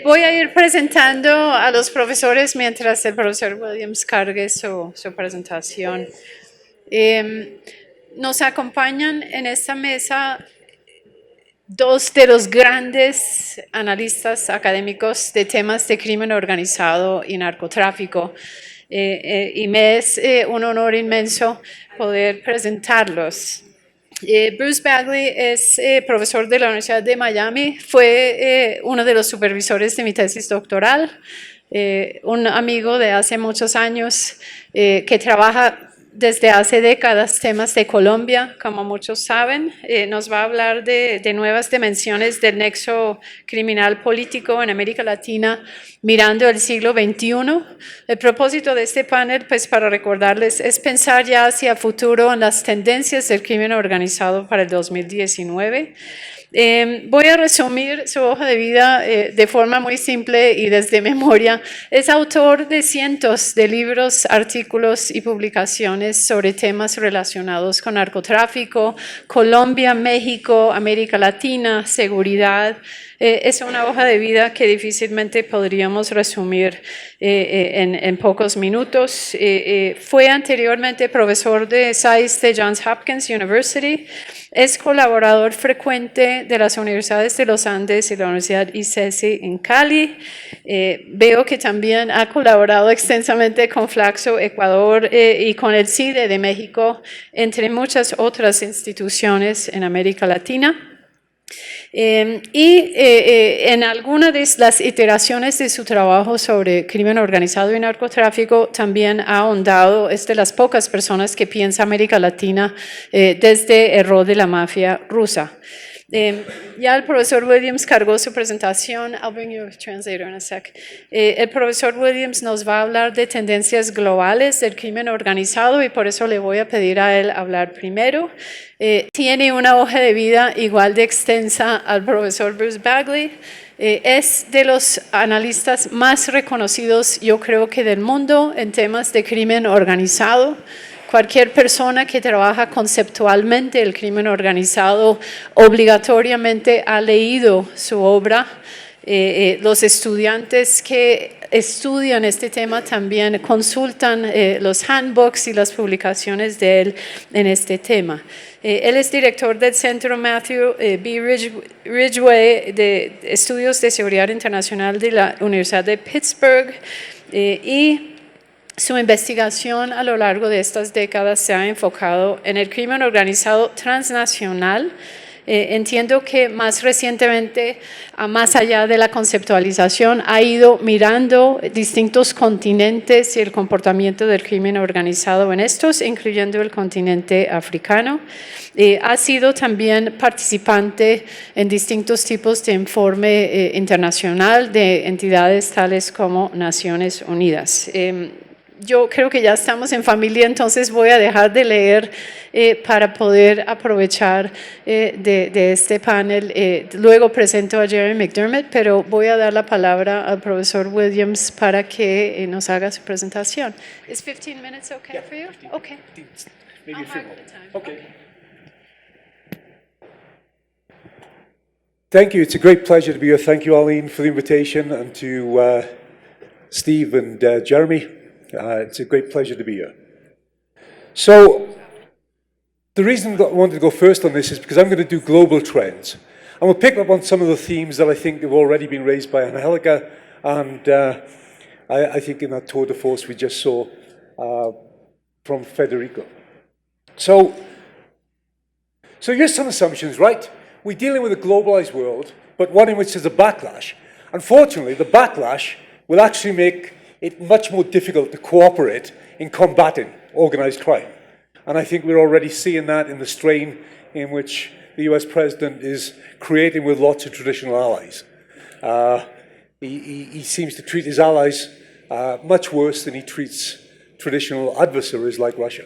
Voy a ir presentando a los profesores mientras el profesor Williams cargue su presentación. Nos acompañan en esta mesa dos de los grandes analistas académicos de temas de crimen organizado y narcotráfico. Y me es un honor inmenso poder presentarlos. Bruce Bagley es profesor de la Universidad de Miami, fue uno de los supervisores de mi tesis doctoral, un amigo de hace muchos años que trabaja desde hace décadas temas de Colombia, como muchos saben. Nos va a hablar de nuevas dimensiones del nexo criminal político en América Latina mirando el siglo XXI. El propósito de este panel, pues para recordarles, es pensar ya hacia futuro en las tendencias del crimen organizado para el 2019. Voy a resumir su hoja de vida de forma muy simple y desde memoria. Es autor de cientos de libros, artículos y publicaciones sobre temas relacionados con narcotráfico, Colombia, México, América Latina, seguridad. Es una hoja de vida que difícilmente podríamos resumir en pocos minutos. Fue anteriormente profesor de SAIS de Johns Hopkins University. Es colaborador frecuente de las universidades de los Andes y la Universidad ICESI en Cali. Veo que también ha colaborado extensamente con Flaxo Ecuador y con el CIDE de México, entre muchas otras instituciones en América Latina. En alguna de las iteraciones de su trabajo sobre crimen organizado y narcotráfico también ha ahondado, es de las pocas personas que piensa América Latina desde el rol de la mafia rusa. Ya el profesor Williams cargó su presentación. I'll bring you a translator in a sec. El profesor Williams nos va a hablar de tendencias globales del crimen organizado y por eso le voy a pedir a él hablar primero. Tiene una hoja de vida igual de extensa al profesor Bruce Bagley. Es de los analistas más reconocidos, yo creo que del mundo, en temas de crimen organizado. Cualquier persona que trabaja conceptualmente el crimen organizado obligatoriamente ha leído su obra. Los estudiantes que estudian este tema también consultan los handbooks y las publicaciones de él en este tema. Él es director del Centro Matthew B. Ridgway de Estudios de Seguridad Internacional de la Universidad de Pittsburgh y su investigación a lo largo de estas décadas se ha enfocado en el crimen organizado transnacional. Entiendo que más recientemente, más allá de la conceptualización, ha ido mirando distintos continentes y el comportamiento del crimen organizado en estos, incluyendo el continente africano. Ha sido también participante en distintos tipos de informe internacional de entidades tales como Naciones Unidas. Yo creo que ya estamos en familia, entonces voy a dejar de leer para poder aprovechar de este panel. Luego presento a Jeremy McDermott, pero voy a dar la palabra al profesor Williams para que nos haga su presentación. ¿Es 15 minutes okay for you? 15, okay. 15, maybe a few more. Okay. Thank you. It's a great pleasure to be here. Thank you, Arlene, for the invitation, and to Steve and Jeremy. It's a great pleasure to be here. So, the reason that I wanted to go first on this is because I'm going to do global trends. And we'll pick up on some of the themes that I think have already been raised by Angelica, and I think in that tour de force we just saw from Federico. So here's some assumptions, right? We're dealing with a globalized world, but one in which there's a backlash. Unfortunately, the backlash will actually make it much more difficult to cooperate in combating organized crime. And I think we're already seeing that in the strain in which the US president is creating with lots of traditional allies. He seems to treat his allies much worse than he treats traditional adversaries like Russia.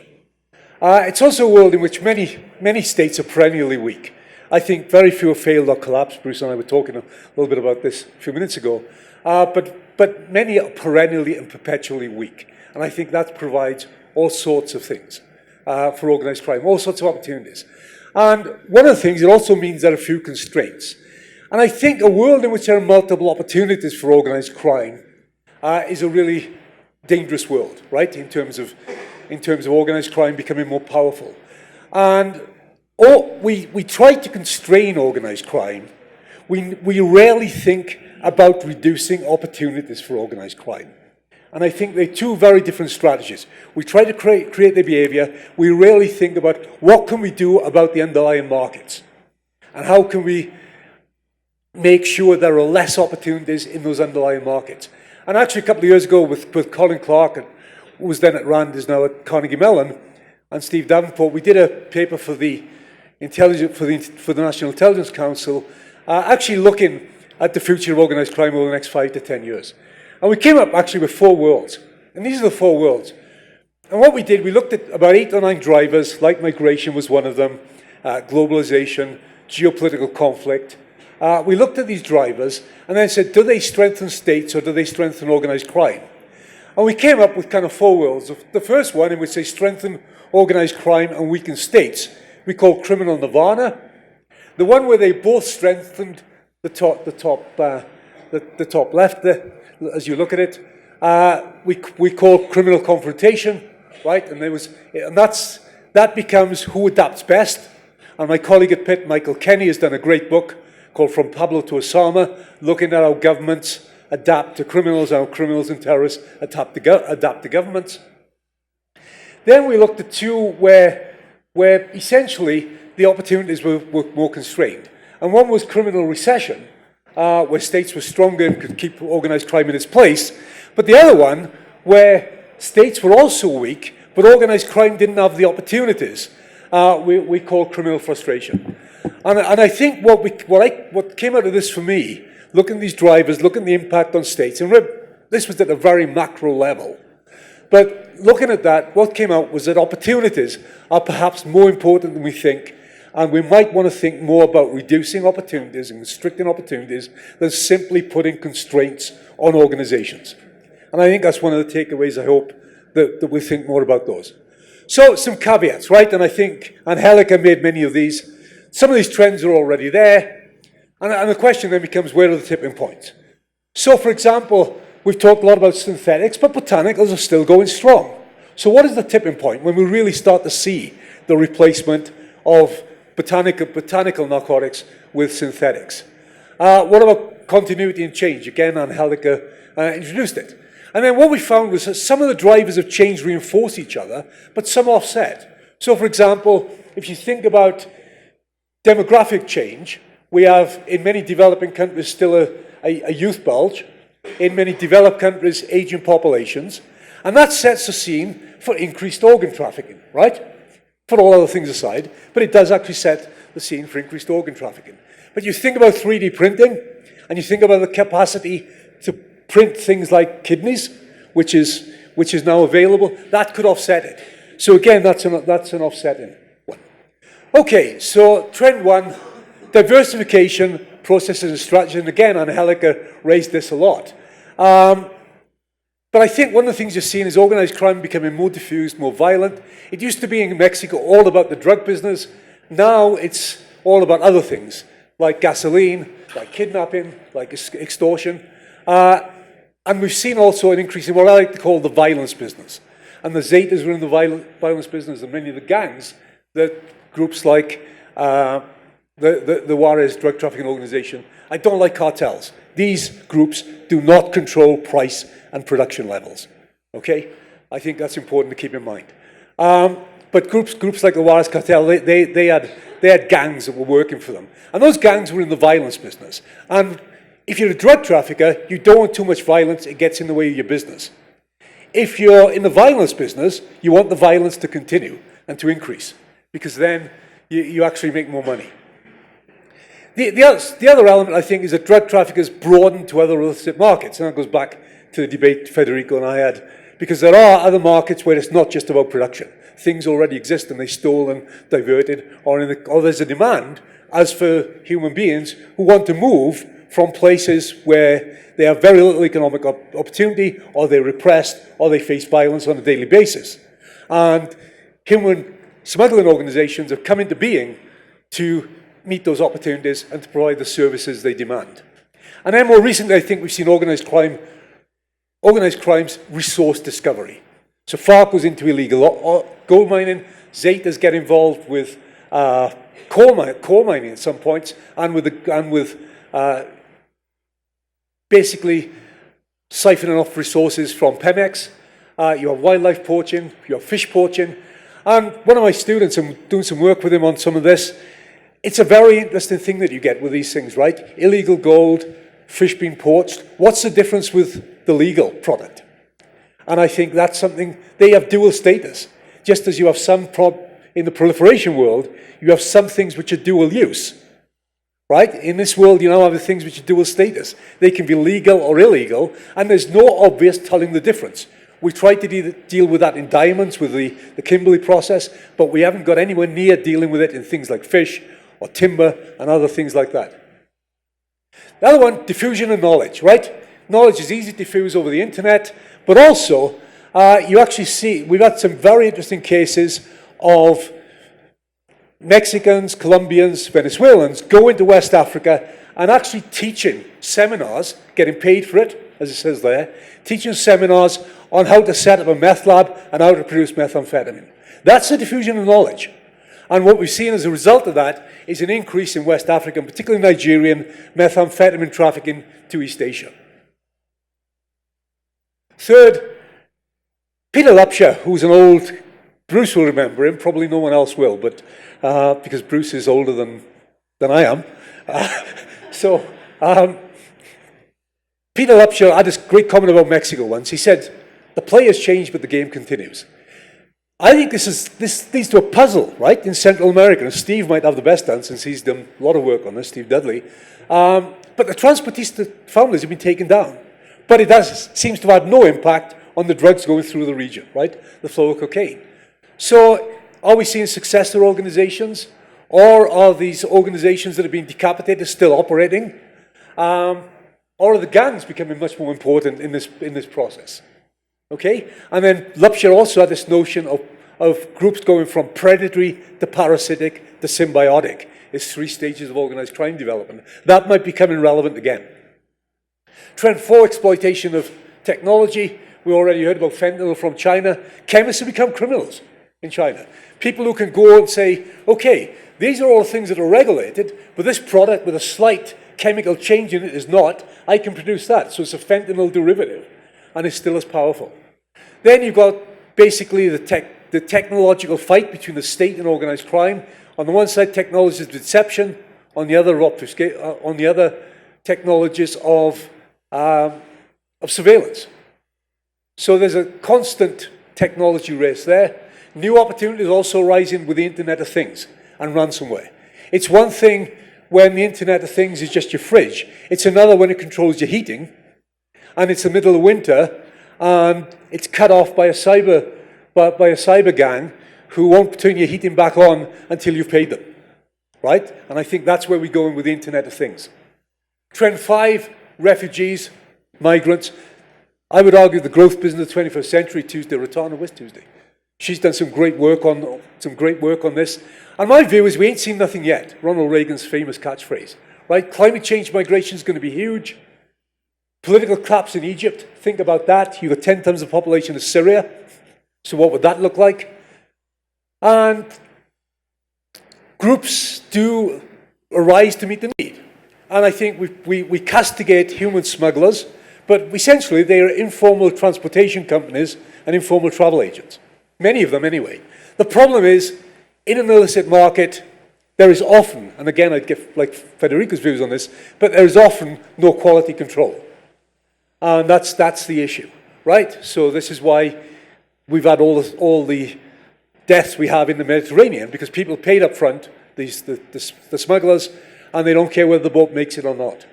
It's also a world in which many states are perennially weak. I think very few have failed or collapsed. Bruce and I were talking a little bit about this a few minutes ago. But many are perennially and perpetually weak. And I think that provides all sorts of things for organized crime, all sorts of opportunities. And one of the things, it also means there are a few constraints. And I think a world in which there are multiple opportunities for organized crime is a really dangerous world, right? In terms of organized crime becoming more powerful. And we try to constrain organized crime. We rarely think about reducing opportunities for organized crime. And I think they're two very different strategies. We try to create the behavior. We rarely think about what can we do about the underlying markets, and how can we make sure there are less opportunities in those underlying markets. And actually, a couple of years ago, with Colin Clark, who was then at Rand, is now at Carnegie Mellon, and Steve Davenport, we did a paper for the National Intelligence Council, actually looking at the future of organized crime over the next 5 to 10 years. And we came up actually with 4 worlds. And these are the 4 worlds. And what we did, we looked at about 8 or 9 drivers, like migration was one of them, globalization, geopolitical conflict. We looked at these drivers and then said, do they strengthen states or do they strengthen organized crime? And we came up with kind of 4 worlds. The first one, in which they strengthen organized crime and weaken states, we call criminal nirvana. The one where they both strengthened the top left there, as you look at it, we call criminal confrontation, right? And that becomes who adapts best. And my colleague at Pitt, Michael Kenny, has done a great book called From Pablo to Osama, looking at how governments adapt to criminals, how criminals and terrorists adapt to governments. Then we looked at 2 where essentially the opportunities were more constrained. And one was criminal recession, where states were stronger and could keep organized crime in its place. But the other one, where states were also weak, but organized crime didn't have the opportunities, we call criminal frustration. And I think what came out of this for me, looking at these drivers, looking at the impact on states, and this was at a very macro level, but looking at that, what came out was that opportunities are perhaps more important than we think, and we might want to think more about reducing opportunities and restricting opportunities than simply putting constraints on organizations. And I think that's one of the takeaways, I hope, that we think more about those. So some caveats, right? And I think Angelica made many of these. Some of these trends are already there. And the question then becomes, where are the tipping points? So, for example, we've talked a lot about synthetics, but botanicals are still going strong. So what is the tipping point when we really start to see the replacement of botanical narcotics with synthetics? What about continuity and change? Again, Angelica introduced it. And then what we found was that some of the drivers of change reinforce each other, but some offset. So, for example, if you think about demographic change, we have, in many developing countries, still a youth bulge. In many developed countries, aging populations. And that sets the scene for increased organ trafficking, right? Put all other things aside, but it does actually set the scene for increased organ trafficking. But you think about 3D printing, and you think about the capacity to print things like kidneys, which is now available, that could offset it. So again, that's an offsetting one. Okay, so trend 1, diversification, processes and strategy, and again, Angelica raised this a lot. But I think one of the things you're seeing is organized crime becoming more diffused, more violent. It used to be in Mexico all about the drug business. Now it's all about other things, like gasoline, like kidnapping, like extortion. And we've seen also an increase in what I like to call the violence business. And the Zetas were in the violence business, and many of the gangs, that groups like the Juarez drug trafficking organization. I don't like cartels. These groups do not control price and production levels. Okay? I think that's important to keep in mind. But groups like the Juarez cartel, they had gangs that were working for them. And those gangs were in the violence business. And if you're a drug trafficker, you don't want too much violence, it gets in the way of your business. If you're in the violence business, you want the violence to continue and to increase, because then you actually make more money. The other element, I think, is that drug traffickers broaden to other illicit markets. And that goes back to the debate Federico and I had, because there are other markets where it's not just about production. Things already exist and they stole and diverted, or there's a demand, as for human beings who want to move from places where they have very little economic opportunity, or they're repressed, or they face violence on a daily basis. And human smuggling organizations have come into being to meet those opportunities and to provide the services they demand. And then more recently, I think we've seen organized crime's resource discovery. So FARC goes into illegal gold mining, Zetas get involved with coal mining at some points, and with basically siphoning off resources from Pemex. You have wildlife poaching, you have fish poaching. And one of my students, I'm doing some work with him on some of this, it's a very interesting thing that you get with these things, right? Illegal gold, fish being poached. What's the difference with the legal product? And I think that's something, they have dual status. Just as you have some, in the proliferation world, you have some things which are dual use, right? In this world, you now have the things which are dual status. They can be legal or illegal, and there's no obvious telling the difference. We tried to deal with that in diamonds with the Kimberley process, but we haven't got anywhere near dealing with it in things like fish or timber and other things like that. The other one, diffusion of knowledge, right? Knowledge is easy to diffuse over the internet, but also you actually see, we've had some very interesting cases of Mexicans, Colombians, Venezuelans go into West Africa and actually teaching seminars, getting paid for it, as it says there, teaching seminars on how to set up a meth lab and how to produce methamphetamine. That's a diffusion of knowledge. And what we've seen as a result of that is an increase in West African, particularly Nigerian, methamphetamine trafficking to East Asia. Third, Peter Lupsher, who's an old, Bruce will remember him, probably no one else will, but because Bruce is older than I am. Peter Lupsher had this great comment about Mexico once. He said, the play has changed, but the game continues. I think this leads to a puzzle, right, in Central America. And Steve might have the best answer since he's done a lot of work on this, Steve Dudley. But the transportista families have been taken down. But it seems to have had no impact on the drugs going through the region, right, the flow of cocaine. So are we seeing successor organizations? Or are these organizations that have been decapitated still operating? Or are the gangs becoming much more important in this process? Okay? And then Lupsher also had this notion of groups going from predatory to parasitic to symbiotic. It's 3 stages of organized crime development. That might be becoming relevant again. Trend 4, exploitation of technology. We already heard about fentanyl from China. Chemists have become criminals in China. People who can go and say, okay, these are all things that are regulated, but this product with a slight chemical change in it is not. I can produce that. So it's a fentanyl derivative, and it's still as powerful. Then you've got basically the technological fight between the state and organized crime. On the one side, technologies of deception. On the other, technologies of surveillance. So there's a constant technology race there. New opportunities also rising with the Internet of Things and ransomware. It's one thing when the Internet of Things is just your fridge. It's another when it controls your heating, and it's the middle of winter, and it's cut off by a cyber gang who won't turn your heating back on until you've paid them, right? And I think that's where we're going with the Internet of Things. Trend 5, refugees, migrants. I would argue the growth business of the 21st century, Tuesday, Rotana with Tuesday. She's done some great work on this. And my view is we ain't seen nothing yet. Ronald Reagan's famous catchphrase, right? Climate change migration is going to be huge. Political collapse in Egypt, think about that. You've got 10 times the population of Syria. So what would that look like? And groups do arise to meet the need. And I think we castigate human smugglers, but essentially they are informal transportation companies and informal travel agents. Many of them anyway. The problem is, in an illicit market, there is often, and again I'd give like Federico's views on this, but there is often no quality control. And that's the issue, right? So this is why we've had all the deaths we have in the Mediterranean, because people paid up front, the smugglers, and they don't care whether the boat makes it or not.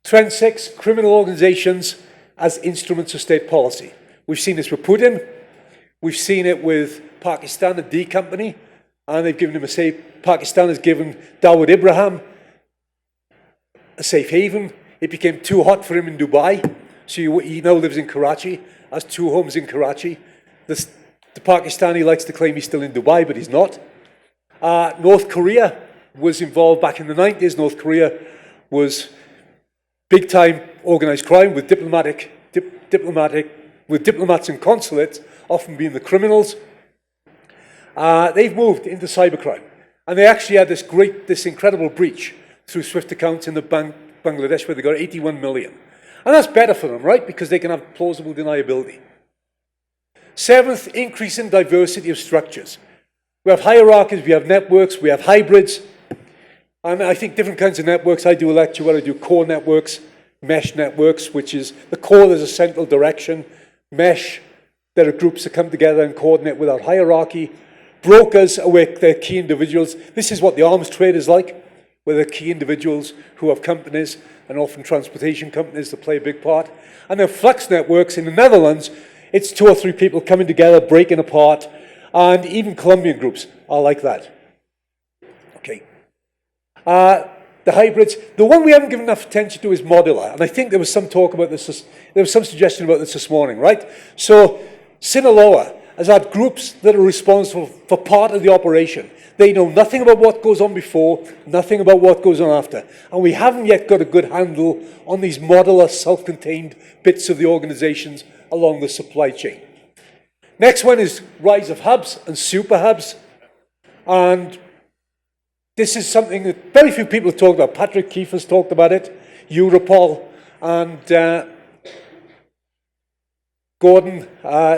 Trend 6, criminal organizations as instruments of state policy. We've seen this with Putin. We've seen it with Pakistan, the D Company, and they've given him a safe, Pakistan has given Dawood Ibrahim a safe haven. It became too hot for him in Dubai, so he now lives in Karachi, has 2 homes in Karachi. The Pakistani likes to claim he's still in Dubai, but he's not. North Korea was involved back in the 90s. North Korea was big-time organized crime with diplomats and consulates often being the criminals. They've moved into cybercrime, and they actually had this incredible breach through SWIFT accounts in the Bangladesh where they got 81 million. And that's better for them, right? Because they can have plausible deniability. Seventh, increase in diversity of structures. We have hierarchies, we have networks, we have hybrids. And I think different kinds of networks. I do a lecture where I do core networks, mesh networks, which is the core, there's a central direction. Mesh, there are groups that come together and coordinate without hierarchy. Brokers are where they're key individuals. This is what the arms trade is like, where they're key individuals who have companies, and often transportation companies that play a big part. And then flux networks in the Netherlands, it's 2 or 3 people coming together, breaking apart, and even Colombian groups are like that. Okay. The hybrids, the one we haven't given enough attention to is modular, and I think there was some talk about this, there was some suggestion about this morning, right? So, Sinaloa has had groups that are responsible for part of the operation. They know nothing about what goes on before, nothing about what goes on after. And we haven't yet got a good handle on these modular, self-contained bits of the organizations along the supply chain. Next one is rise of hubs and super hubs. And this is something that very few people have talked about. Patrick Keefe has talked about it, Europol, and Gordon,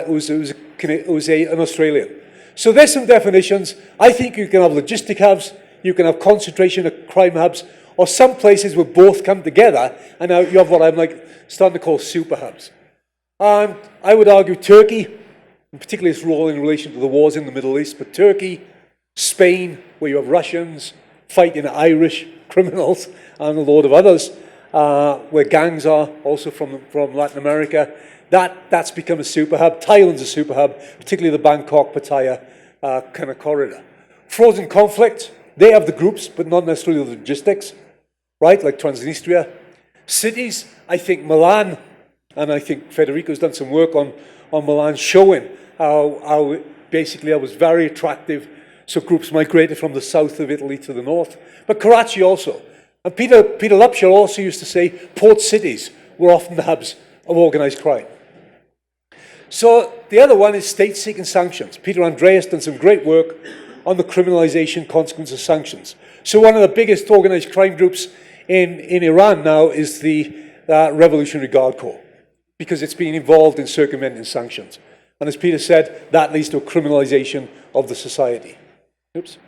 who's an Australian. So there's some definitions. I think you can have logistic hubs, you can have concentration of crime hubs, or some places where both come together, and now you have what I'm starting to call super hubs. And I would argue Turkey, and particularly its role in relation to the wars in the Middle East, but Turkey, Spain, where you have Russians fighting Irish criminals, and a load of others, where gangs are, also from Latin America. That's become a super hub. Thailand's a super hub, particularly the Bangkok-Pattaya kind of corridor. Frozen conflict, they have the groups, but not necessarily the logistics, right, like Transnistria. Cities, I think Milan, and I think Federico's done some work on Milan, showing how basically it was very attractive. So groups migrated from the south of Italy to the north. But Karachi also. And Peter Lupshall also used to say port cities were often the hubs of organized crime. So the other one is state-seeking sanctions. Peter Andreas done some great work on the criminalization consequence of sanctions. So one of the biggest organized crime groups in Iran now is the Revolutionary Guard Corps, because it's been involved in circumventing sanctions. And as Peter said, that leads to a criminalization of the society. Oops.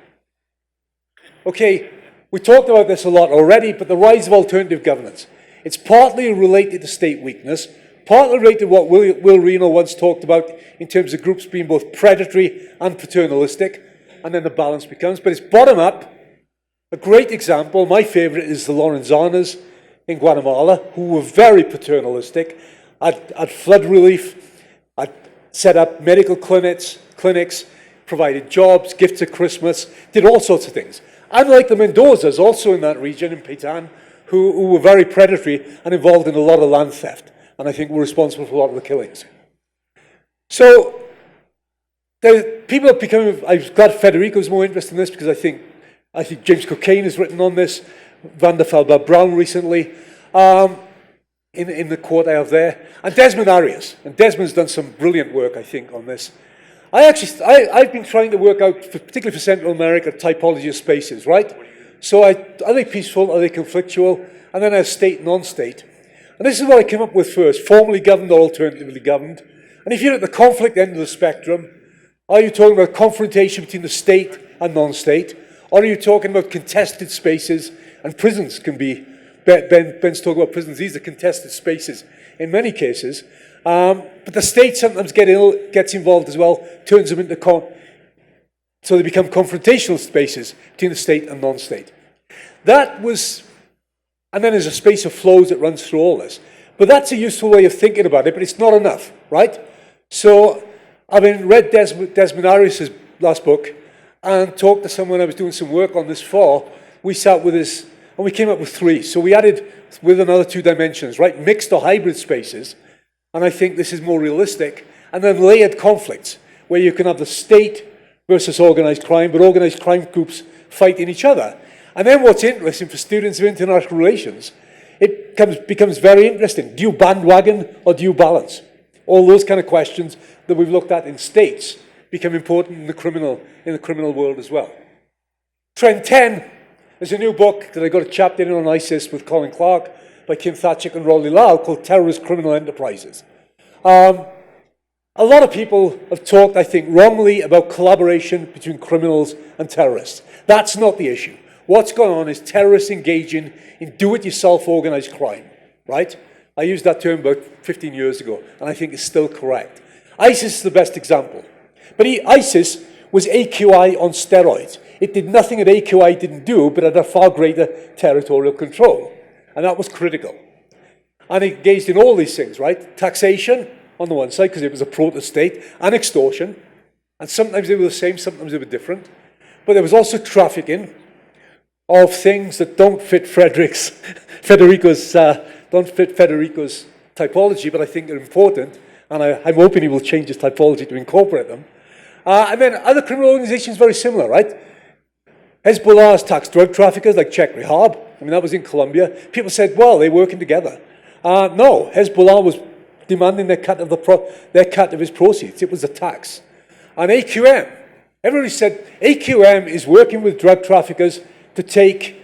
Okay, we talked about this a lot already, but the rise of alternative governance. It's partly related to state weakness, partly related to what Will Reno once talked about in terms of groups being both predatory and paternalistic, and then the balance becomes, but it's bottom up. A great example, my favorite, is the Lorenzanas in Guatemala, who were very paternalistic, at flood relief, at set up medical clinics, provided jobs, gifts at Christmas, did all sorts of things. Unlike the Mendozas, also in that region, in Paytan, who were very predatory and involved in a lot of land theft, and I think were responsible for a lot of the killings. So, people are becoming, I'm glad Federico's more interested in this, because I think James Cocaine has written on this, Van der Felber Brown recently, in the quote I have there, and Desmond Arias. And Desmond's done some brilliant work, I think, on this. I've been trying to work out, particularly for Central America, typology of spaces, right? So are they peaceful, are they conflictual? And then I have state, non-state. And this is what I came up with first, formally governed or alternatively governed. And if you're at the conflict end of the spectrum, are you talking about confrontation between the state and non-state? Or are you talking about contested spaces? And prisons can be, Ben's talking about prisons, these are contested spaces in many cases. But the state sometimes gets involved as well, turns them into, so they become confrontational spaces between the state and non-state. That was, and then there's a space of flows that runs through all this. But that's a useful way of thinking about it, but it's not enough, right? So, read Desmond Arias' last book, and talked to someone I was doing some work on this for. We sat with this, and we came up with 3. So we added with another 2 dimensions, right? Mixed or hybrid spaces, and I think this is more realistic. And then layered conflicts, where you can have the state versus organized crime, but organized crime groups fighting each other. And then what's interesting for students of international relations, it becomes very interesting. Do you bandwagon or do you balance? All those kind of questions that we've looked at in states become important in the criminal world as well. Trend 10 is a new book that I got a chapter in on ISIS with Colin Clark by Kim Thatchik and Rolly Lau called Terrorist Criminal Enterprises. A lot of people have talked, I think, wrongly about collaboration between criminals and terrorists. That's not the issue. What's going on is terrorists engaging in do-it-yourself organized crime, right? I used that term about 15 years ago, and I think it's still correct. ISIS is the best example. But ISIS was AQI on steroids. It did nothing that AQI didn't do, but had a far greater territorial control. And that was critical. And it engaged in all these things, right? Taxation on the one side, because it was a protest state, and extortion. And sometimes they were the same, sometimes they were different. But there was also trafficking of things that don't fit Federico's typology, but I think are important. And I'm hoping he will change his typology to incorporate them. And then other criminal organizations, very similar, right? Hezbollah has taxed drug traffickers like Czech Rehab. I mean, that was in Colombia. People said, well, they're working together. No, Hezbollah was demanding their cut of his proceeds. It was a tax. And AQM, everybody said AQM is working with drug traffickers to take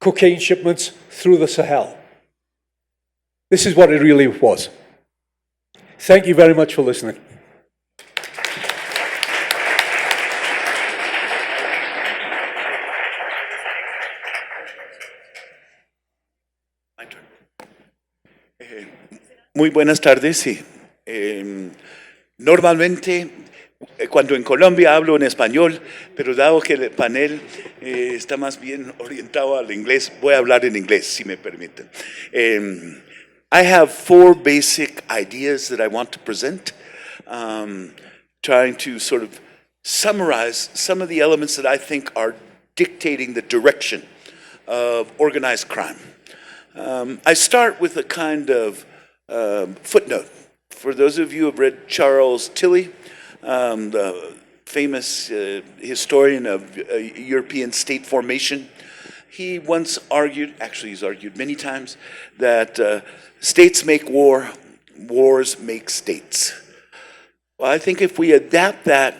cocaine shipments through the Sahel. This is what it really was. Thank you very much for listening. Muy buenas tardes, sí. Normalmente, cuando en Colombia hablo en español, pero dado que el panel está más bien orientado al inglés, voy a hablar en inglés, si me permiten. I have 4 basic ideas that I want to present, trying to sort of summarize some of the elements that I think are dictating the direction of organized crime. I start with a kind of footnote. For those of you who have read Charles Tilly, the famous historian of European state formation, he once argued, actually he's argued many times, that states make war, wars make states. Well, I think if we adapt that,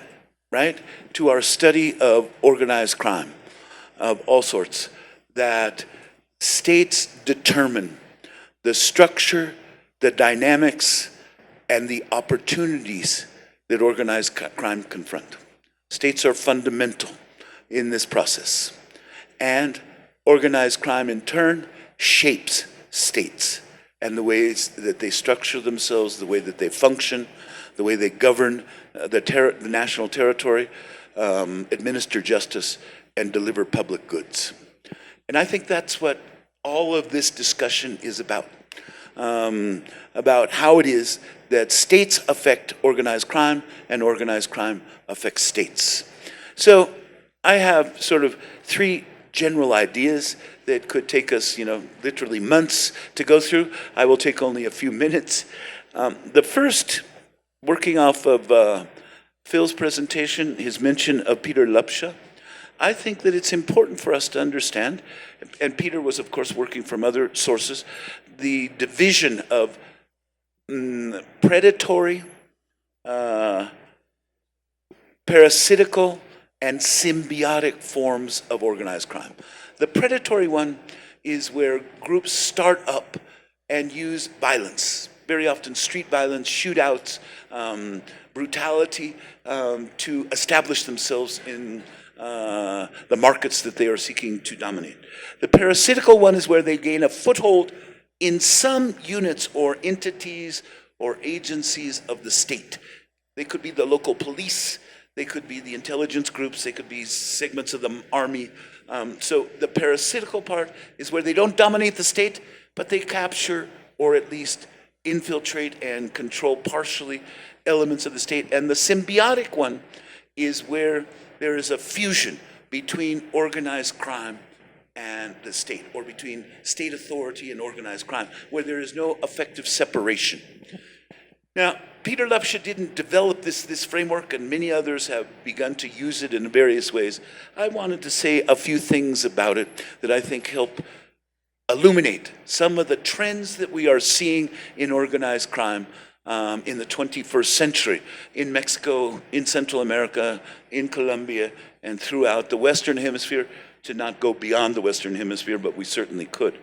right, to our study of organized crime of all sorts, that states determine the structure, the dynamics, and the opportunities that organized crime confront. States are fundamental in this process. And organized crime, in turn, shapes states and the ways that they structure themselves, the way that they function, the way they govern the national territory, administer justice, and deliver public goods. And I think that's what all of this discussion is about how it is that states affect organized crime and organized crime affects states. So I have sort of 3 general ideas that could take us, literally months to go through. I will take only a few minutes. The first, working off of Phil's presentation, his mention of Peter Lupsha, I think that it's important for us to understand, and Peter was, of course, working from other sources, the division of predatory, parasitical, and symbiotic forms of organized crime. The predatory one is where groups start up and use violence, very often street violence, shootouts, brutality, to establish themselves in the markets that they are seeking to dominate. The parasitical one is where they gain a foothold in some units or entities or agencies of the state. They could be the local police, they could be the intelligence groups, they could be segments of the army. So the parasitical part is where they don't dominate the state, but they capture or at least infiltrate and control partially elements of the state. And the symbiotic one is where there is a fusion between organized crime and the state, or between state authority and organized crime, where there is no effective separation. Now, Peter Lepsche didn't develop this framework, and many others have begun to use it in various ways. I wanted to say a few things about it that I think help illuminate some of the trends that we are seeing in organized crime in the 21st century in Mexico, in Central America, in Colombia, and throughout the Western Hemisphere, to not go beyond the Western Hemisphere, but we certainly could.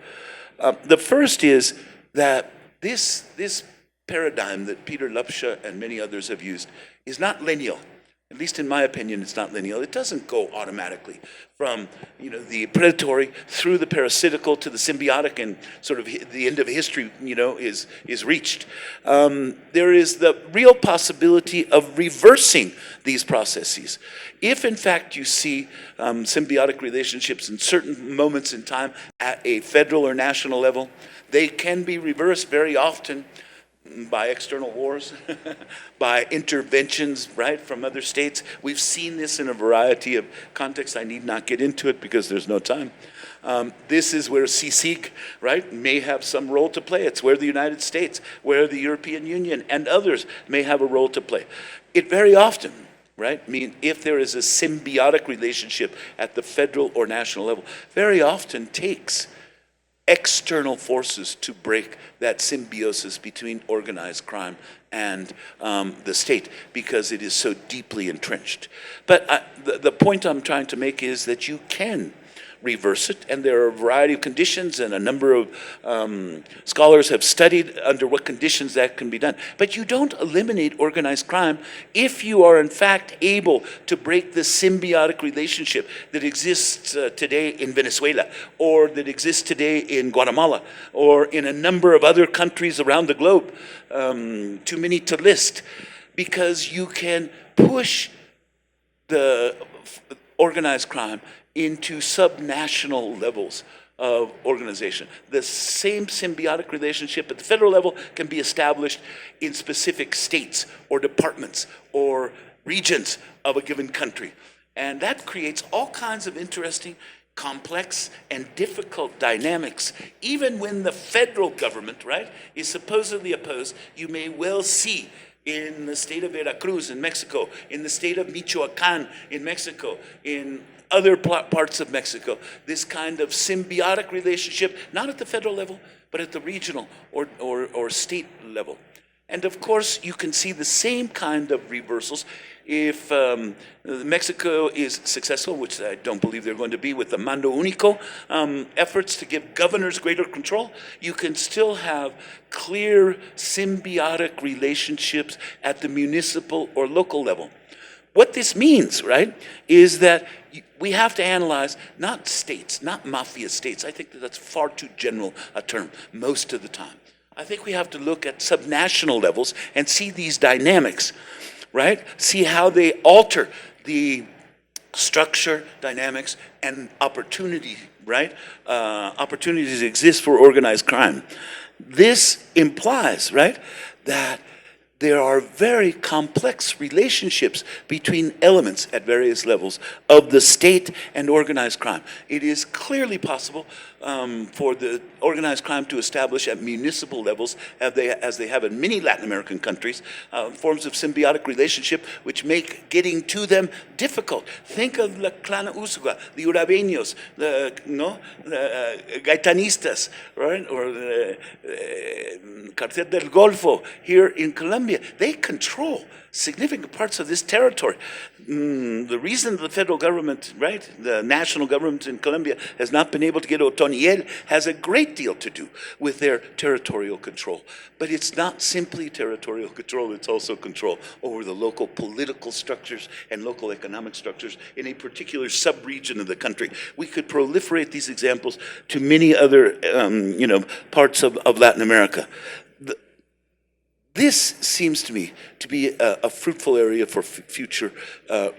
The first is that this paradigm that Peter Lepsche and many others have used is not lineal. At least in my opinion, it's not lineal. It doesn't go automatically from the predatory through the parasitical to the symbiotic, and sort of the end of history is reached. There is the real possibility of reversing these processes. If in fact you see symbiotic relationships in certain moments in time at a federal or national level, they can be reversed very often by external wars, by interventions, right, from other states. We've seen this in a variety of contexts. I need not get into it because there's no time. This is where CSIC, right, may have some role to play. It's where the United States, where the European Union and others may have a role to play. It very often, right, if there is a symbiotic relationship at the federal or national level, very often takes external forces to break that symbiosis between organized crime and the state, because it is so deeply entrenched. But the point I'm trying to make is that you can reverse it, and there are a variety of conditions, and a number of scholars have studied under what conditions that can be done. But you don't eliminate organized crime if you are in fact able to break the symbiotic relationship that exists today in Venezuela, or that exists today in Guatemala, or in a number of other countries around the globe, too many to list, because you can push the organized crime into subnational levels of organization. The same symbiotic relationship at the federal level can be established in specific states or departments or regions of a given country. And that creates all kinds of interesting, complex, and difficult dynamics. Even when the federal government, right, is supposedly opposed, you may well see in the state of Veracruz in Mexico, in the state of Michoacán in Mexico, in other parts of Mexico, this kind of symbiotic relationship, not at the federal level, but at the regional or state level. And of course, you can see the same kind of reversals if Mexico is successful, which I don't believe they're going to be, with the Mando Único efforts to give governors greater control. You can still have clear symbiotic relationships at the municipal or local level. What this means, right, is that we have to analyze not states, not mafia states. I think that's far too general a term most of the time. I think we have to look at subnational levels and see these dynamics, right? See how they alter the structure, dynamics, and opportunity, right? Opportunities exist for organized crime. This implies, right, that there are very complex relationships between elements at various levels of the state and organized crime. It is clearly possible for the organized crime to establish at municipal levels, as they have in many Latin American countries, forms of symbiotic relationship which make getting to them difficult. Think of the Clan Usuga, the Urabeños, the Gaitanistas, right? Or the Cartel del Golfo here in Colombia. They control significant parts of this territory. The reason the federal government, right, the national government in Colombia has not been able to get Otoniel has a great deal to do with their territorial control. But it's not simply territorial control, it's also control over the local political structures and local economic structures in a particular sub-region of the country. We could proliferate these examples to many other parts of Latin America. This seems to me to be a fruitful area for future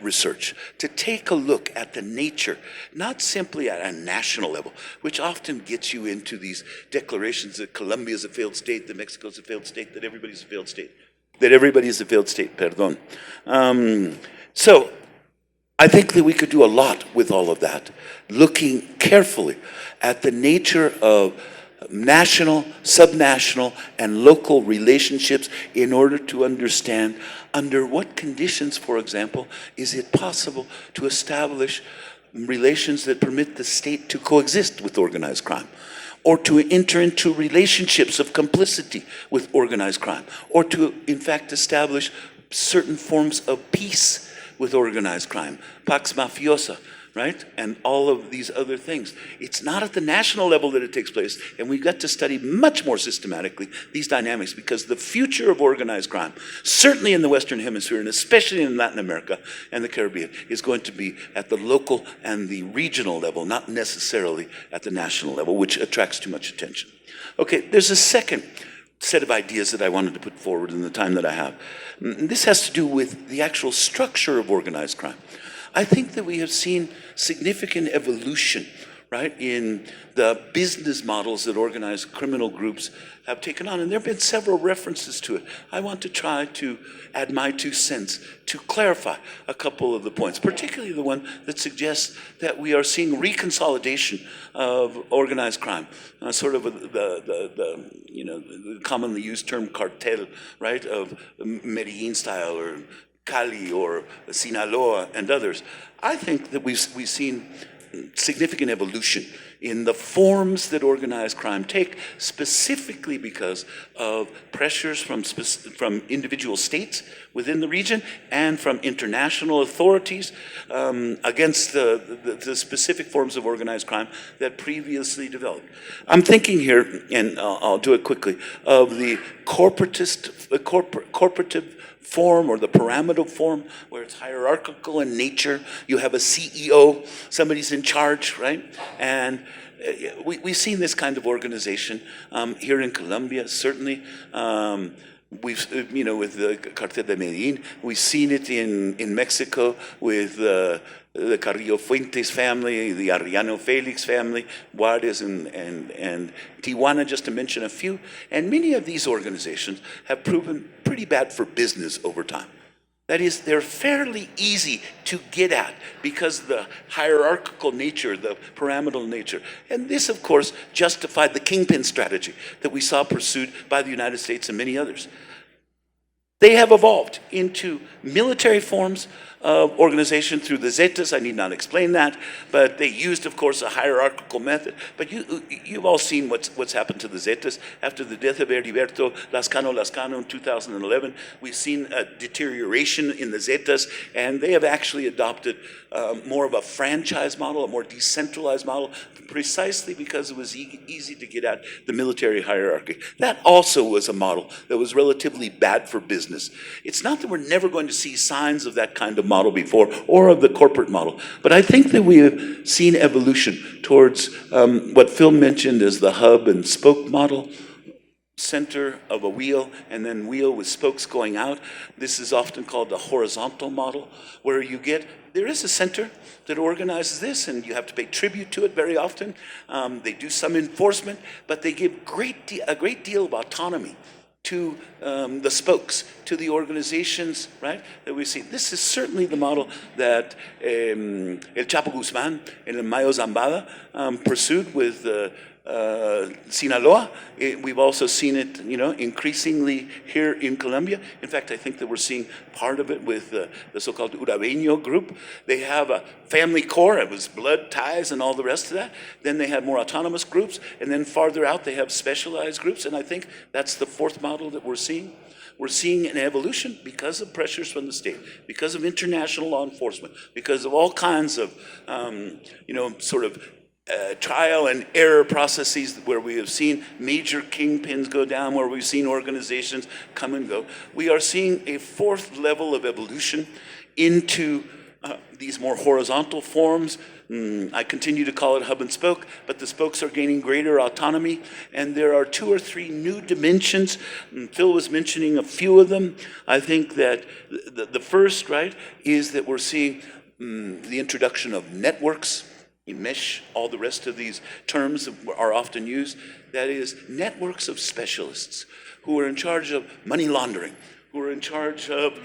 research, to take a look at the nature, not simply at a national level, which often gets you into these declarations that Colombia is a failed state, that Mexico is a failed state, that everybody's a failed state, perdón. So I think that we could do a lot with all of that, looking carefully at the nature of national, subnational, and local relationships in order to understand under what conditions, for example, is it possible to establish relations that permit the state to coexist with organized crime, or to enter into relationships of complicity with organized crime, or to, in fact, establish certain forms of peace with organized crime, pax mafiosa, right? And all of these other things. It's not at the national level that it takes place, and we've got to study much more systematically these dynamics, because the future of organized crime, certainly in the Western Hemisphere, and especially in Latin America and the Caribbean, is going to be at the local and the regional level, not necessarily at the national level, which attracts too much attention. Okay, there's a second set of ideas that I wanted to put forward in the time that I have. This has to do with the actual structure of organized crime. I think that we have seen significant evolution, right, in the business models that organized criminal groups have taken on, and there have been several references to it. I want to try to add my 2 cents to clarify a couple of the points, particularly the one that suggests that we are seeing reconsolidation of organized crime, sort of the commonly used term cartel, right, of Medellin style or Cali or Sinaloa and others. I think that we've seen significant evolution in the forms that organized crime take, specifically because of pressures from individual states within the region and from international authorities against the specific forms of organized crime that previously developed. I'm thinking here, and I'll do it quickly, of the corporative form, or the pyramidal form, where it's hierarchical in nature. You have a CEO, somebody's in charge, right? And we've seen this kind of organization here in Colombia, certainly. We've, with the Cartel de Medellin. We've seen it in Mexico with the Carrillo Fuentes family, the Arellano Felix family, Juarez and Tijuana, just to mention a few. And many of these organizations have proven pretty bad for business over time. That is, they're fairly easy to get at because of the hierarchical nature, the pyramidal nature. And this, of course, justified the kingpin strategy that we saw pursued by the United States and many others. They have evolved into military forms of organization through the Zetas. I need not explain that, but they used, of course, a hierarchical method. But you've all seen what's happened to the Zetas after the death of Heriberto Lascano in 2011. We've seen a deterioration in the Zetas, and they have actually adopted more of a franchise model, a more decentralized model, precisely because it was easy to get at the military hierarchy. That also was a model that was relatively bad for business. It's not that we're never going to see signs of that kind of model before, or of the corporate model, but I think that we have seen evolution towards what Phil mentioned as the hub and spoke model, center of a wheel, and then wheel with spokes going out. This is often called the horizontal model, where there is a center that organizes this, and you have to pay tribute to it very often. They do some enforcement, but they give a great deal of autonomy to the spokes, to the organizations, right, that we see. This is certainly the model that El Chapo Guzman and El Mayo Zambada pursued with Sinaloa. We've also seen it, increasingly here in Colombia. In fact, I think that we're seeing part of it with the so-called Urabeño group. They have a family core. It was blood ties and all the rest of that. Then they have more autonomous groups, and then farther out they have specialized groups. And I think that's the fourth model that we're seeing. We're seeing an evolution because of pressures from the state, because of international law enforcement, because of all kinds of, trial and error processes where we have seen major kingpins go down, where we've seen organizations come and go. We are seeing a fourth level of evolution into these more horizontal forms. I continue to call it hub and spoke, but the spokes are gaining greater autonomy, and there are 2 or 3 new dimensions. Phil was mentioning a few of them. I think that the first, right, is that we're seeing the introduction of networks. Mesh, all the rest of these terms are often used. That is, networks of specialists who are in charge of money laundering, who are in charge of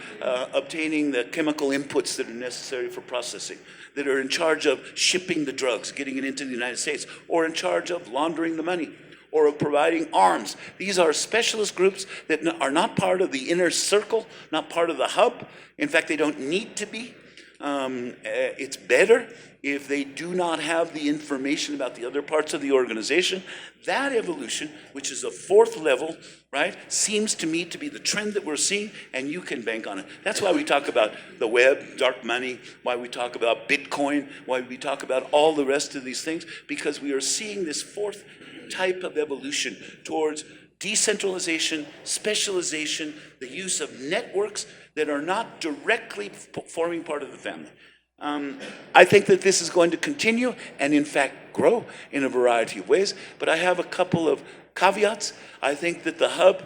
obtaining the chemical inputs that are necessary for processing, that are in charge of shipping the drugs, getting it into the United States, or in charge of laundering the money, or of providing arms. These are specialist groups that are not part of the inner circle, not part of the hub. In fact, they don't need to be. It's better if they do not have the information about the other parts of the organization. That evolution, which is a fourth level, right, seems to me to be the trend that we're seeing, and you can bank on it. That's why we talk about the web, dark money, why we talk about Bitcoin, why we talk about all the rest of these things, because we are seeing this fourth type of evolution towards decentralization, specialization, the use of networks that are not directly forming part of the family. I think that this is going to continue and in fact grow in a variety of ways, but I have a couple of caveats. I think that the hub,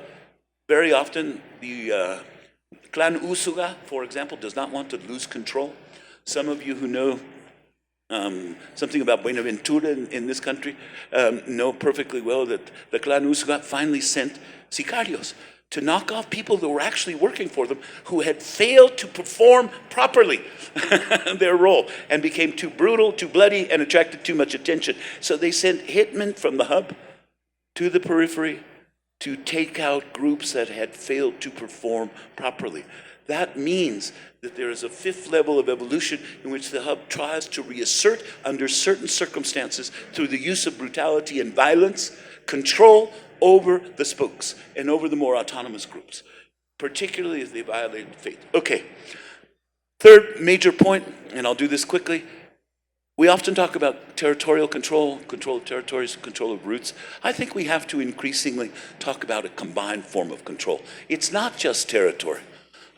very often the clan Usuga, for example, does not want to lose control. Some of you who know something about Buenaventura in this country know perfectly well that the clan Usuga finally sent sicarios to knock off people that were actually working for them who had failed to perform properly their role and became too brutal, too bloody, and attracted too much attention. So they sent hitmen from the hub to the periphery to take out groups that had failed to perform properly. That means that there is a fifth level of evolution in which the hub tries to reassert under certain circumstances through the use of brutality and violence, control over the spokes and over the more autonomous groups, particularly if they violate faith. Okay, third major point, and I'll do this quickly. We often talk about territorial control, control of territories, control of routes. I think we have to increasingly talk about a combined form of control. It's not just territory.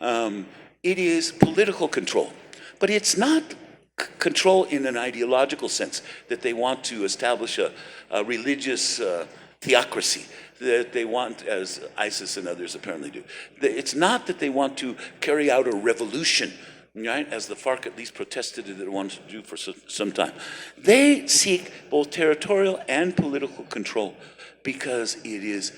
It is political control, but it's not control in an ideological sense, that they want to establish a religious theocracy, that they want, as ISIS and others apparently do. It's not that they want to carry out a revolution, right, as the FARC at least protested that it wanted to do for some time. They seek both territorial and political control because it is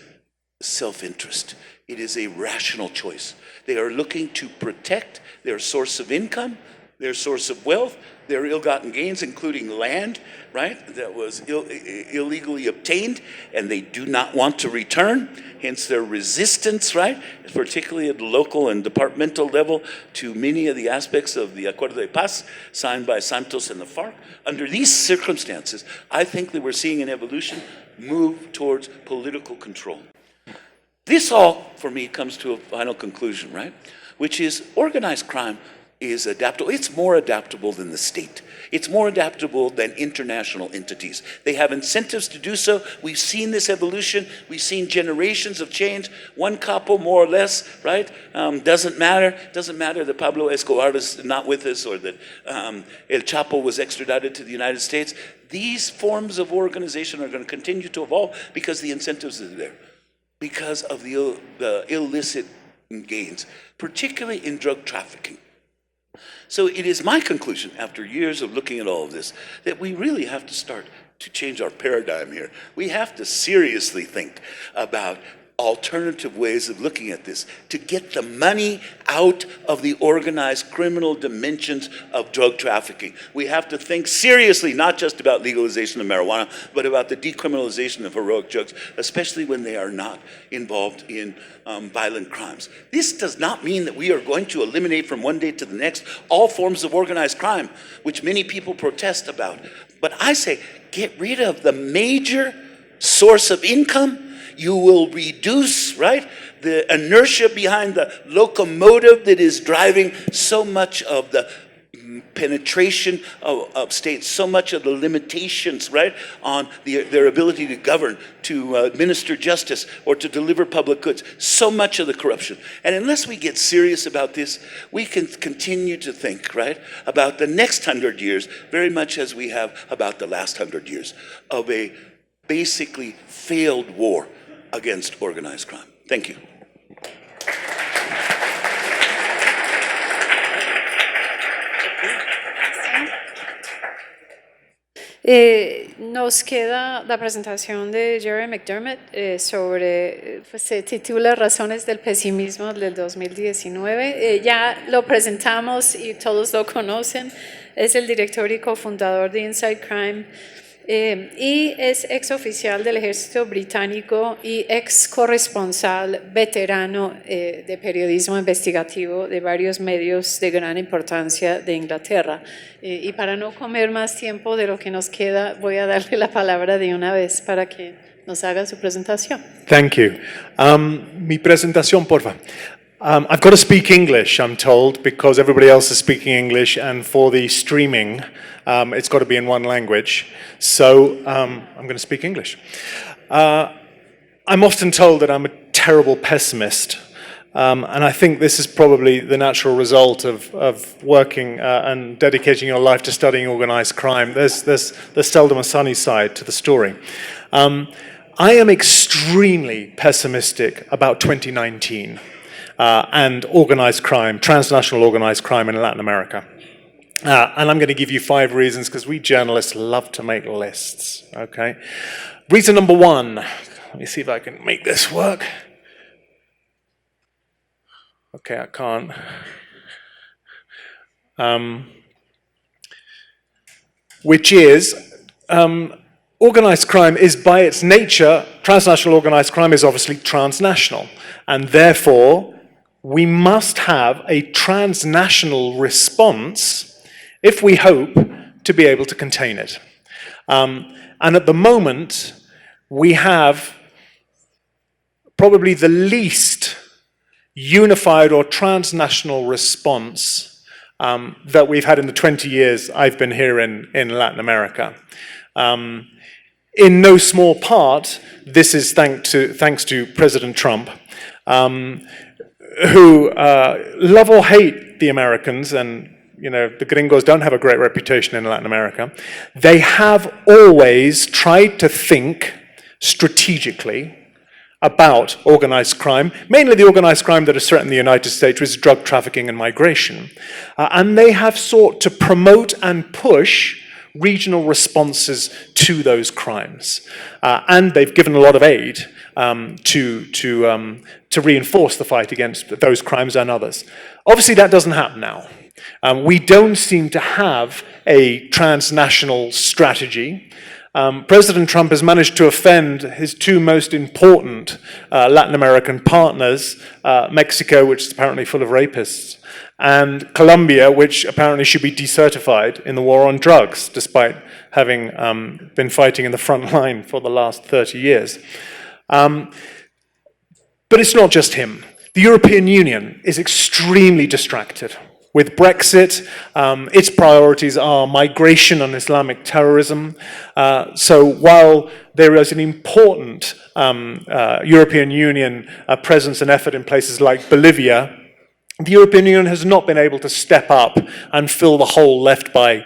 self-interest. It is a rational choice. They are looking to protect their source of income, their source of wealth, their ill-gotten gains, including land, right, that was illegally obtained, and they do not want to return, hence their resistance, right, particularly at the local and departmental level to many of the aspects of the Acuerdo de Paz signed by Santos and the FARC. Under these circumstances, I think that we're seeing an evolution move towards political control. This all, for me, comes to a final conclusion, right, which is organized crime is adaptable. It's more adaptable than the state. It's more adaptable than international entities. They have incentives to do so. We've seen this evolution. We've seen generations of change. One capo, more or less, right? Doesn't matter. Doesn't matter that Pablo Escobar is not with us or that El Chapo was extradited to the United States. These forms of organization are going to continue to evolve because the incentives are there, because of the illicit gains, particularly in drug trafficking. So it is my conclusion, after years of looking at all of this, that we really have to start to change our paradigm here. We have to seriously think about alternative ways of looking at this to get the money out of the organized criminal dimensions of drug trafficking. We have to think seriously, not just about legalization of marijuana, but about the decriminalization of heroic drugs, especially when they are not involved in violent crimes. This does not mean that we are going to eliminate from one day to the next all forms of organized crime, which many people protest about. But I say, get rid of the major source of income. You will reduce, right, the inertia behind the locomotive that is driving so much of the penetration of states, so much of the limitations, right, on their ability to govern, to administer justice, or to deliver public goods, so much of the corruption. And unless we get serious about this, we can continue to think, right, about the next 100 years, very much as we have about the last 100 years, of a basically failed war against organized crime. Thank you. Nos queda la presentación de Jerry McDermott sobre, pues, se titula Razones del Pesimismo del 2019. Ya lo presentamos y todos lo conocen. Es el director y cofundador de Inside Crime. y es ex oficial del ejército británico y ex corresponsal veterano de periodismo investigativo de varios medios de gran importancia de Inglaterra. Y para no comer más tiempo de lo que nos queda, voy a darle la palabra de una vez para que nos haga su presentación. Thank you. Mi presentación, porfa. I've got to speak English, I'm told, because everybody else is speaking English, and for the streaming, it's got to be in one language. So I'm going to speak English. I'm often told that I'm a terrible pessimist, and I think this is probably the natural result of working and dedicating your life to studying organized crime. There's seldom a sunny side to the story. I am extremely pessimistic about 2019. And organized crime, transnational organized crime in Latin America. And I'm going to give you 5 reasons because we journalists love to make lists, okay? Reason number 1, let me see if I can make this work. Okay, I can't. Which is, organized crime is by its nature, transnational organized crime is obviously transnational, and therefore we must have a transnational response if we hope to be able to contain it. And at the moment, we have probably the least unified or transnational response that we've had in the 20 years I've been here in Latin America. In no small part, this is thanks to President Trump, who love or hate the Americans, and you know the gringos don't have a great reputation in Latin America. They have always tried to think strategically about organized crime, mainly the organized crime that has threatened the United States, which is drug trafficking and migration. And they have sought to promote and push regional responses to those crimes. And they've given a lot of aid to reinforce the fight against those crimes and others. Obviously, that doesn't happen now. We don't seem to have a transnational strategy. President Trump has managed to offend his 2 most important Latin American partners, Mexico, which is apparently full of rapists, and Colombia, which apparently should be decertified in the war on drugs, despite having been fighting in the front line for the last 30 years. But it's not just him. The European Union is extremely distracted. With Brexit, its priorities are migration and Islamic terrorism. So while there is an important European Union presence and effort in places like Bolivia, the European Union has not been able to step up and fill the hole left by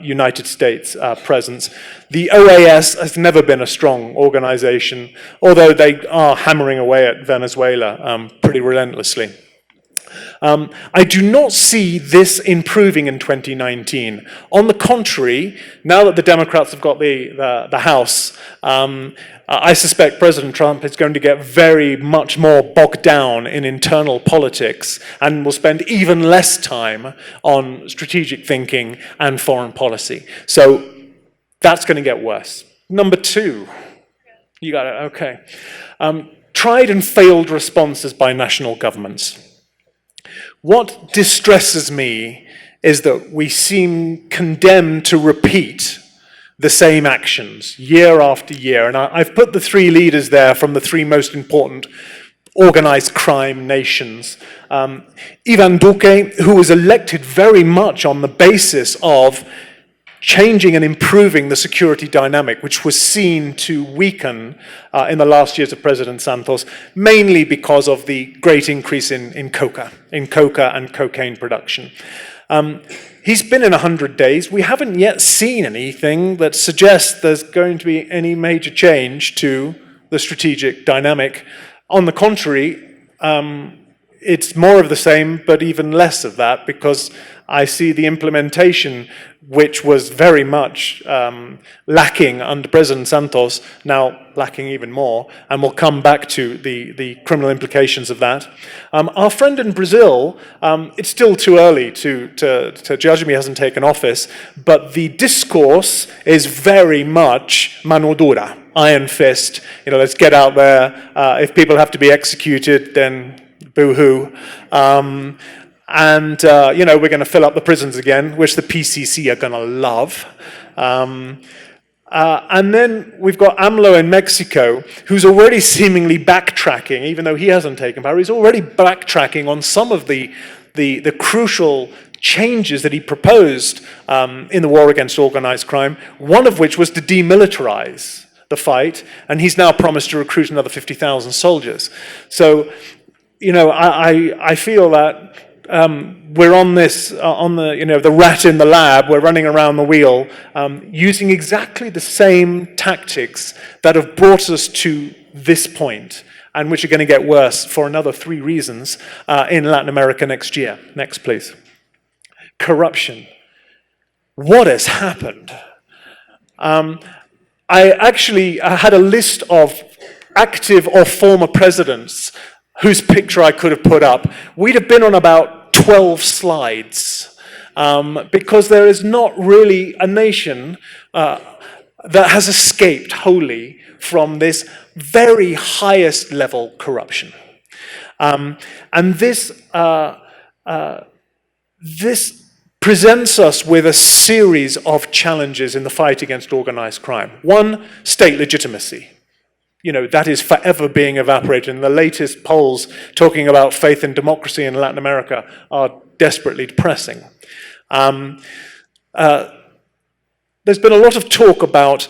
United States presence. The OAS has never been a strong organization, although they are hammering away at Venezuela pretty relentlessly. I do not see this improving in 2019. On the contrary, now that the Democrats have got the House, I suspect President Trump is going to get very much more bogged down in internal politics and will spend even less time on strategic thinking and foreign policy. So that's going to get worse. Number 2, you got it, okay. Tried and failed responses by national governments. What distresses me is that we seem condemned to repeat the same actions year after year. And I've put the 3 leaders there from the 3 most important organized crime nations. Ivan Duque, who was elected very much on the basis of changing and improving the security dynamic, which was seen to weaken in the last years of President Santos, mainly because of the great increase in coca and cocaine production. He's been in 100 days. We haven't yet seen anything that suggests there's going to be any major change to the strategic dynamic. On the contrary, it's more of the same, but even less of that, because I see the implementation, which was very much lacking under President Santos, now lacking even more, and we'll come back to the criminal implications of that. Our friend in Brazil, it's still too early to judge him, he hasn't taken office, but the discourse is very much mano dura, iron fist, let's get out there, if people have to be executed, then boo-hoo. We're going to fill up the prisons again, which the PCC are going to love. And then we've got AMLO in Mexico, who's already seemingly backtracking, even though he hasn't taken power. He's already backtracking on some of the crucial changes that he proposed in the war against organized crime, one of which was to demilitarize the fight, and he's now promised to recruit another 50,000 soldiers. So, I feel that we're on this, the rat in the lab, we're running around the wheel, using exactly the same tactics that have brought us to this point, and which are going to get worse for another 3 reasons in Latin America next year. Next, please. Corruption. What has happened? I actually had a list of active or former presidents whose picture I could have put up. We'd have been on about 12 slides, because there is not really a nation that has escaped wholly from this very highest level corruption. And this presents us with a series of challenges in the fight against organized crime. One, state legitimacy. That is forever being evaporated. And the latest polls talking about faith in democracy in Latin America are desperately depressing. There's been a lot of talk about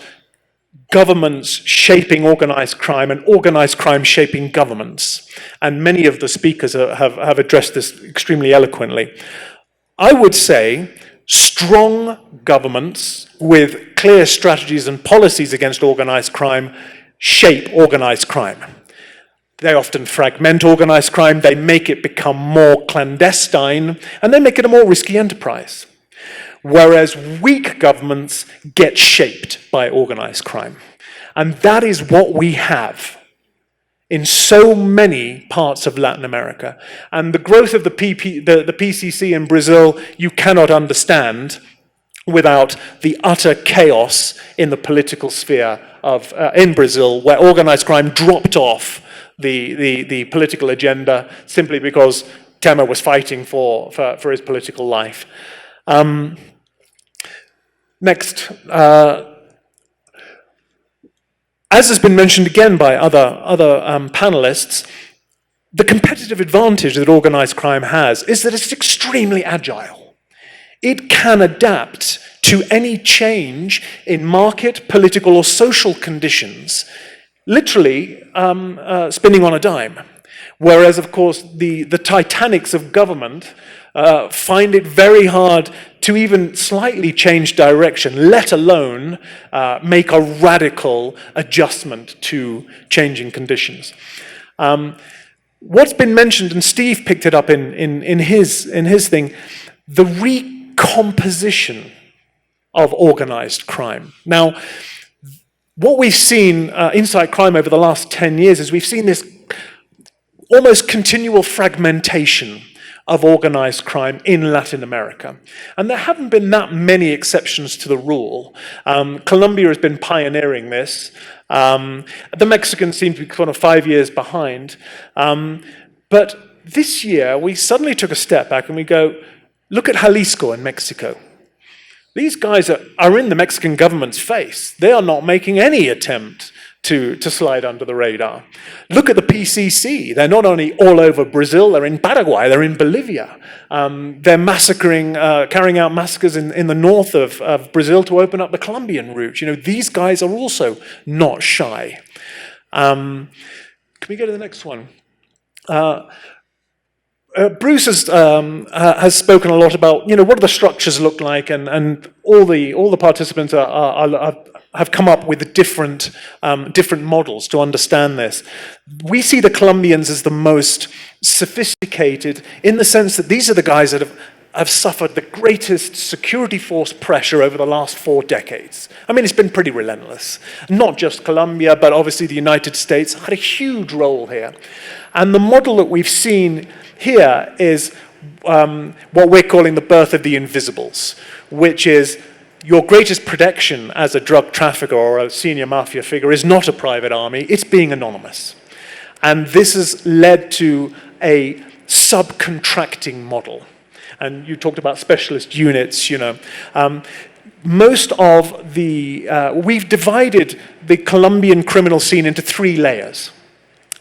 governments shaping organized crime and organized crime shaping governments. And many of the speakers have addressed this extremely eloquently. I would say strong governments with clear strategies and policies against organized crime shape organized crime. They often fragment organized crime, they make it become more clandestine, and they make it a more risky enterprise. Whereas weak governments get shaped by organized crime. And that is what we have in so many parts of Latin America. And the growth of the PCC in Brazil, you cannot understand without the utter chaos in the political sphere in Brazil, where organized crime dropped off the political agenda simply because Temer was fighting for his political life. Next. As has been mentioned again by other panelists, the competitive advantage that organized crime has is that it's extremely agile. It can adapt to any change in market, political, or social conditions, literally spinning on a dime. Whereas, of course, the Titanics of government find it very hard to even slightly change direction, let alone make a radical adjustment to changing conditions. What's been mentioned, and Steve picked it up in his thing, the recomposition of organized crime. Now, what we've seen inside crime over the last 10 years is we've seen this almost continual fragmentation of organized crime in Latin America. And there haven't been that many exceptions to the rule. Colombia has been pioneering this. The Mexicans seem to be kind of 5 years behind. But this year, we suddenly took a step back and we go, look at Jalisco in Mexico. These guys are in the Mexican government's face. They are not making any attempt to slide under the radar. Look at the PCC. They're not only all over Brazil, they're in Paraguay, they're in Bolivia. They're massacring, carrying out massacres in the north of Brazil to open up the Colombian route. These guys are also not shy. Can we go to the next one? Bruce has spoken a lot about, what do the structures look like, and all the participants have come up with different models to understand this. We see the Colombians as the most sophisticated in the sense that these are the guys that have have suffered the greatest security force pressure over the last 4 decades. I mean, it's been pretty relentless. Not just Colombia, but obviously the United States had a huge role here. And the model that we've seen here is what we're calling the birth of the invisibles, which is your greatest protection as a drug trafficker or a senior mafia figure is not a private army, it's being anonymous. And this has led to a subcontracting model. And you talked about specialist units, you know. Most of the, we've divided the Colombian criminal scene into 3 layers.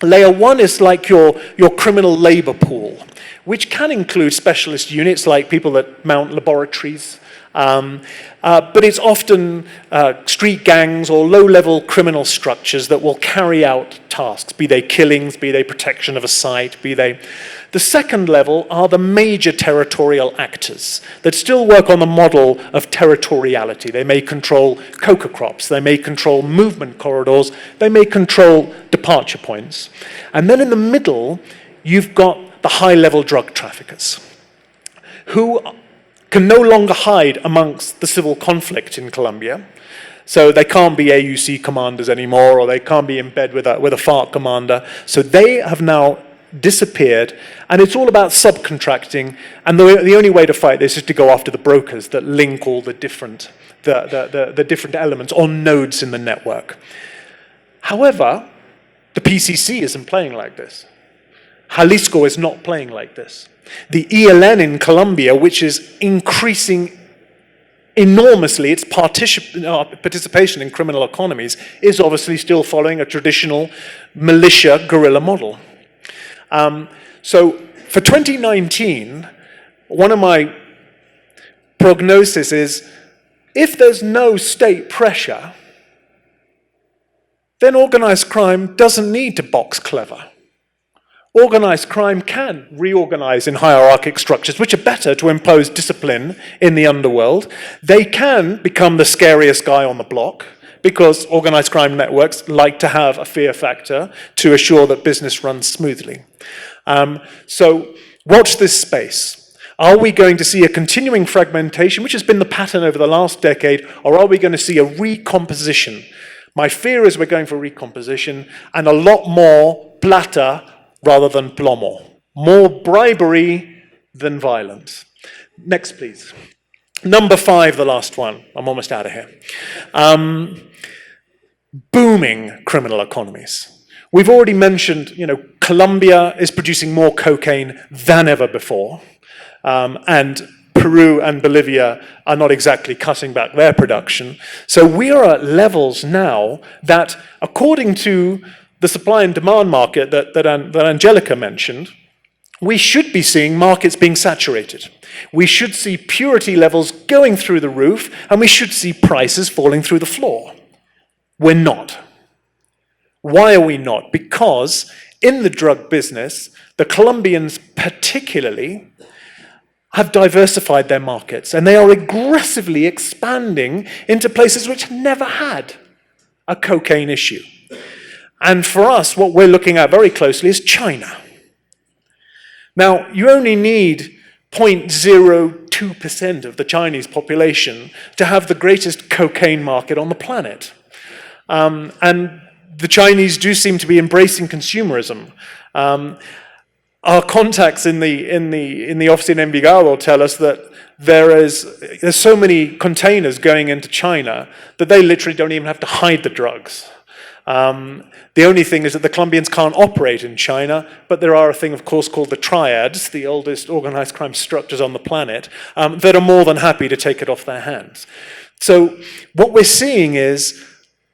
Layer 1 is like your criminal labor pool, which can include specialist units like people that mount laboratories, but it's often street gangs or low-level criminal structures that will carry out tasks, be they killings, be they protection of a site, be they... The second level are the major territorial actors that still work on the model of territoriality. They may control coca crops, they may control movement corridors, they may control departure points. And then in the middle, you've got the high-level drug traffickers who can no longer hide amongst the civil conflict in Colombia. So they can't be AUC commanders anymore, or they can't be in bed with a FARC commander. So they have now disappeared, and it's all about subcontracting, and the only way to fight this is to go after the brokers that link all the different elements on nodes in the network. However, the PCC isn't playing like this. Jalisco is not playing like this. The ELN in Colombia, which is increasing enormously its participation in criminal economies, is obviously still following a traditional militia guerrilla model. So for 2019, one of my prognosis is, if there's no state pressure, then organized crime doesn't need to box clever. Organized crime can reorganize in hierarchic structures, which are better to impose discipline in the underworld. They can become the scariest guy on the block, because organized crime networks like to have a fear factor to assure that business runs smoothly. So watch this space. Are we going to see a continuing fragmentation, which has been the pattern over the last decade, or are we going to see a recomposition? My fear is we're going for recomposition and a lot more plata rather than plomo. More bribery than violence. Next, please. Number 5, the last one. I'm almost out of here. Booming criminal economies. We've already mentioned, Colombia is producing more cocaine than ever before, and Peru and Bolivia are not exactly cutting back their production. So we are at levels now that, according to the supply and demand market that Angelica mentioned, we should be seeing markets being saturated. We should see purity levels going through the roof, and we should see prices falling through the floor. We're not. Why are we not? Because in the drug business, the Colombians particularly have diversified their markets, and they are aggressively expanding into places which never had a cocaine issue. And for us, what we're looking at very closely is China. Now, you only need 0.02% of the Chinese population to have the greatest cocaine market on the planet. And the Chinese do seem to be embracing consumerism. Our contacts in the office in Envigado tell us that there's so many containers going into China that they literally don't even have to hide the drugs. The only thing is that the Colombians can't operate in China, but there are a thing, of course, called the triads, the oldest organized crime structures on the planet, that are more than happy to take it off their hands. So what we're seeing is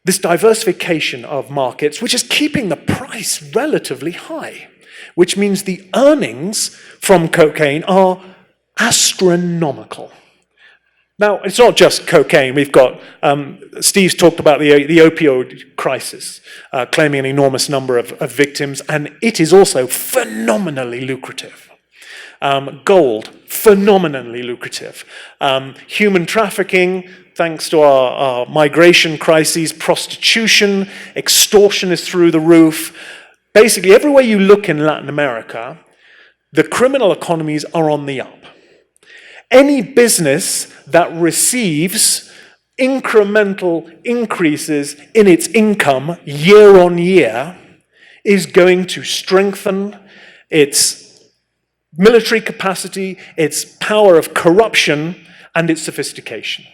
this diversification of markets, which is keeping the price relatively high, which means the earnings from cocaine are astronomical. Now, it's not just cocaine. We've got, Steve's talked about the opioid crisis, claiming an enormous number of victims, and it is also phenomenally lucrative. Gold, phenomenally lucrative. Human trafficking, thanks to our migration crises, prostitution, extortion is through the roof. Basically, everywhere you look in Latin America, the criminal economies are on the up. Any business that receives incremental increases in its income year on year is going to strengthen its military capacity, its power of corruption, and its sophistication.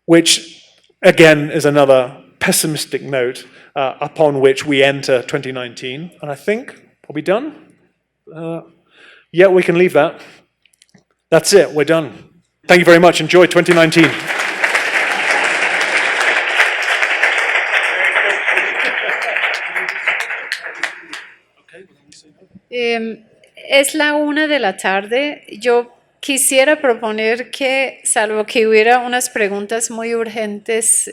Which, again, is another pessimistic note upon which we enter 2019. And I think, are we done? Yeah, we can leave that. That's it, we're done. Thank you very much. Enjoy 2019. Es la 1 de la tarde. Yo quisiera proponer que, salvo que hubiera unas preguntas muy urgentes,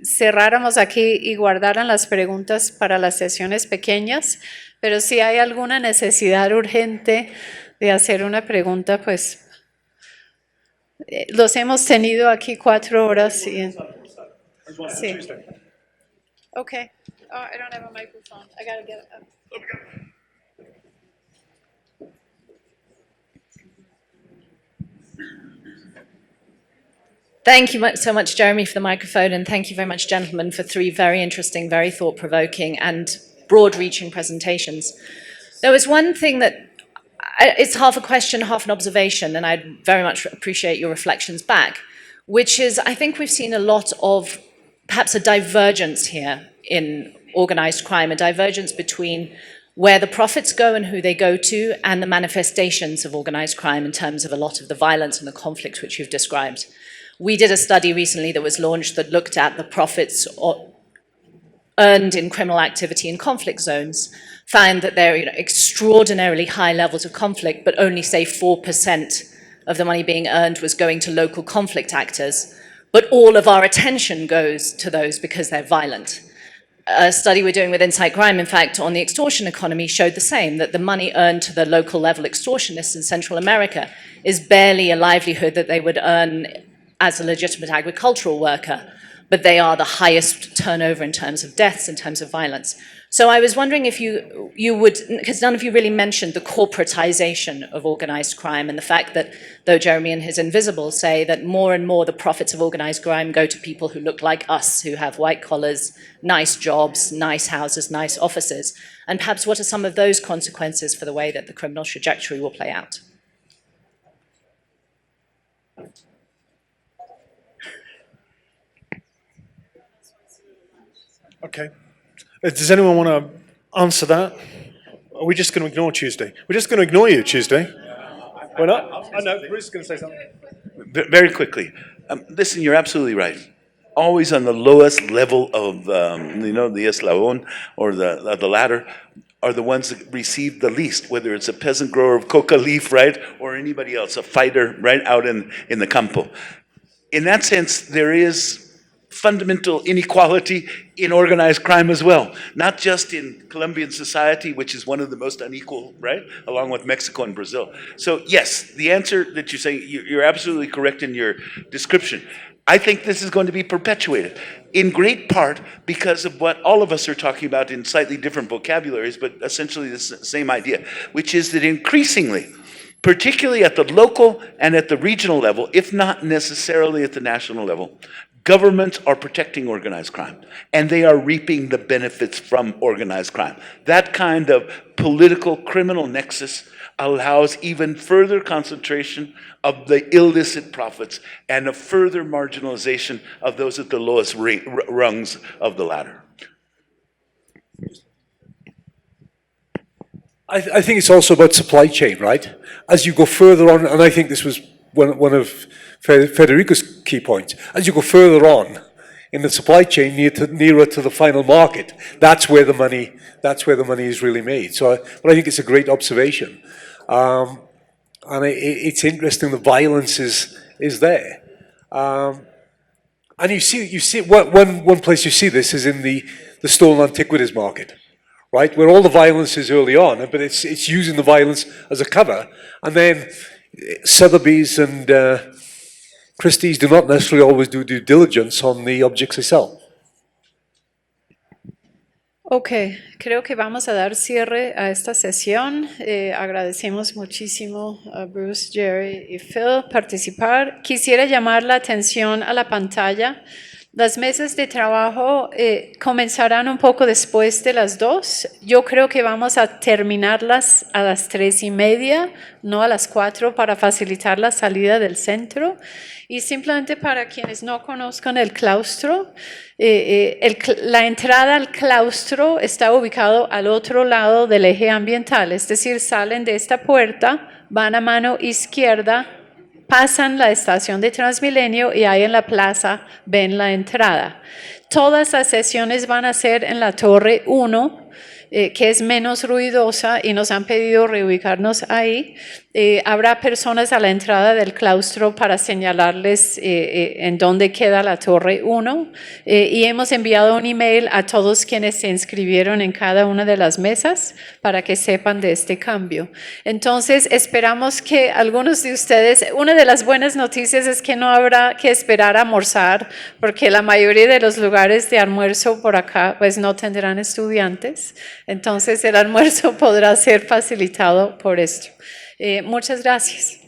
cerráramos aquí y guardaran las preguntas para las sesiones pequeñas, pero si hay alguna necesidad urgente de hacer una pregunta, pues los hemos tenido aquí 4 horas. Y, sí. Okay. Oh, I don't have a microphone. I gotta get it up. Thank you so much, Jeremy, for the microphone, and thank you very much, gentlemen, for 3 very interesting, very thought-provoking and broad-reaching presentations. There was one thing that, it's half a question, half an observation, and I'd very much appreciate your reflections back, which is, I think we've seen a lot of perhaps a divergence here in organized crime, a divergence between where the profits go and who they go to, and the manifestations of organized crime in terms of a lot of the violence and the conflicts which you've described. We did a study recently that was launched that looked at the profits earned in criminal activity in conflict zones, found that there are extraordinarily high levels of conflict, but only, say, 4% of the money being earned was going to local conflict actors. But all of our attention goes to those because they're violent. A study we're doing with Insight Crime, in fact, on the extortion economy showed the same, that the money earned to the local level extortionists in Central America is barely a livelihood that they would earn as a legitimate agricultural worker, but they are the highest turnover in terms of deaths, in terms of violence. So I was wondering if you would, because none of you really mentioned the corporatization of organized crime and the fact that, though Jeremy and his Invisible say that more and more the profits of organized crime go to people who look like us, who have white collars, nice jobs, nice houses, nice offices, and perhaps what are some of those consequences for the way that the criminal trajectory will play out? Okay. Does anyone want to answer that? Or are we just going to ignore Tuesday? We're just going to ignore you, Tuesday. We're not? I know, Bruce is going to say something. Very quickly. Listen, you're absolutely right. Always on the lowest level of, the eslabón or the ladder are the ones that receive the least, whether it's a peasant grower of coca leaf, right, or anybody else, a fighter, right, out in the campo. In that sense, there is fundamental inequality in organized crime as well, not just in Colombian society, which is one of the most unequal, right, along with Mexico and Brazil. So yes, the answer that you're saying, you're absolutely correct in your description. I think this is going to be perpetuated, in great part because of what all of us are talking about in slightly different vocabularies, but essentially the same idea, which is that increasingly, particularly at the local and at the regional level, if not necessarily at the national level, governments are protecting organized crime, and they are reaping the benefits from organized crime. That kind of political criminal nexus allows even further concentration of the illicit profits and a further marginalization of those at the lowest rungs of the ladder. I think it's also about supply chain, right? As you go further on, and I think this was one of Federico's key points, as you go further on in the supply chain, nearer to the final market, that's where the money is really made. But I think it's a great observation, and it's interesting. The violence is there, and you see one place you see this is in the stolen antiquities market, right, where all the violence is early on, but it's using the violence as a cover, and then Sotheby's and Christie's do not necessarily always do due diligence on the objects they sell. Ok, creo que vamos a dar cierre a esta sesión. Agradecemos muchísimo a Bruce, Jerry y Phil participar. Quisiera llamar la atención a la pantalla. Las mesas de trabajo comenzarán un poco después de las 2. Yo creo que vamos a terminarlas a las 3:30, no a las 4, para facilitar la salida del centro. Y simplemente para quienes no conozcan el claustro, la entrada al claustro está ubicado al otro lado del eje ambiental, es decir, salen de esta puerta, van a mano izquierda, pasan la estación de Transmilenio y ahí en la plaza ven la entrada. Todas las sesiones van a ser en la Torre 1, que es menos ruidosa y nos han pedido reubicarnos ahí. Habrá personas a la entrada del claustro para señalarles en dónde queda la Torre 1 y hemos enviado un email a todos quienes se inscribieron en cada una de las mesas para que sepan de este cambio. Entonces esperamos que algunos de ustedes, una de las buenas noticias es que no habrá que esperar a almorzar porque la mayoría de los lugares de almuerzo por acá pues no tendrán estudiantes. Entonces el almuerzo podrá ser facilitado por esto. Muchas gracias.